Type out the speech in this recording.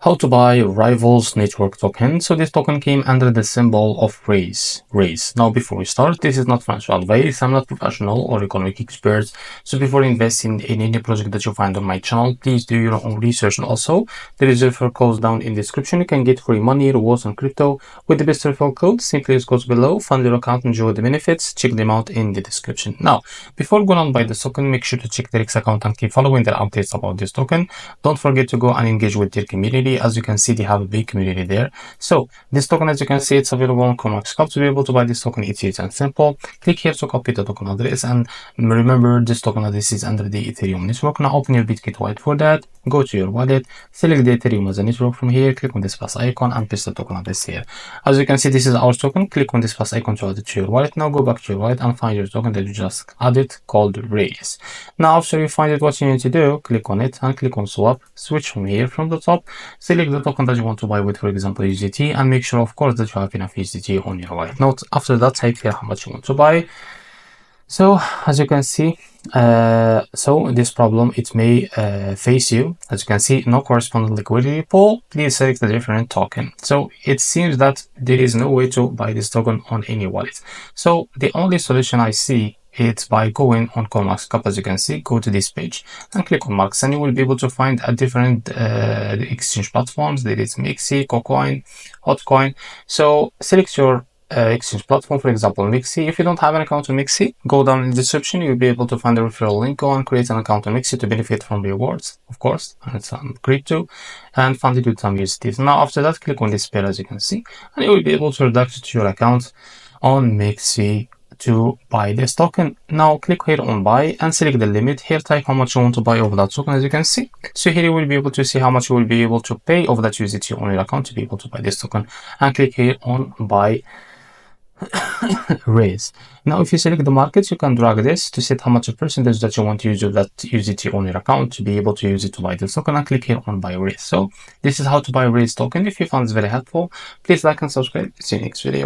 How to buy Rivalz network token. So this token came under the symbol of REIZ. Now before we start, this is not financial advice. I'm not professional or economic expert. So before investing in any project that you find on my channel, please do your own research. And also, there is a referral code down in the description. You can get free money, rewards on crypto with the best referral code. Simply use codes below, fund your account, enjoy the benefits. Check them out in the description. Now, before going on buy this token, make sure to check the REFERRAL account and keep following their updates about this token. Don't forget to go and engage with their community. As you can see, they have a big community there. So this token, as you can see, it's available on MEXC. To be able to buy this token, it's easy and simple. Click here to copy the token address, and remember, this token address is under the Ethereum network. Now open your Bitkit wallet. For that, go to your wallet, select the Ethereum as a network. From here, click on this plus icon and paste the token address here. As you can see, this is our token. Click on this plus icon to add it to your wallet. Now go back to your wallet and find your token that you just added, called REIZ. Now after you find it, what you need to do, click on it and click on swap. Switch from here from the top, select the token that you want to buy with, for example USDT, and make sure of course that you have enough USDT on your wallet. Now after that, type here how much you want to buy. So as you can see, so this problem, it may face you. As you can see, no corresponding liquidity pool. Please select a different token. So it seems that there is no way to buy this token on any wallet. So the only solution I see, it's by going on CoinMarketCap. As you can see, go to this page and click on Marks, and you will be able to find a different exchange platforms. There is MEXC, KUCOIN, KUCOIN. So select your exchange platform, for example MEXC. If you don't have an account on MEXC, go down in the description. You'll be able to find the referral link. Go and create an account on MEXC to benefit from rewards, of course, and it's great too, and fund it with some USDT. Now after that, click on this pair, as you can see, and you will be able to redact it to your account on MEXC to buy this token. Now click here on buy and select the limit. Here type how much you want to buy over that token, as you can see. So here you will be able to see how much you will be able to pay over that USDT on your account to be able to buy this token, and click here on buy REIZ. Now if you select the markets, you can drag this to set how much a percentage that you want to use of that USDT on your account to be able to use it to buy this token, and click here on buy REIZ. So this is how to buy REIZ token. If you found this very helpful, please like and subscribe. See you next video.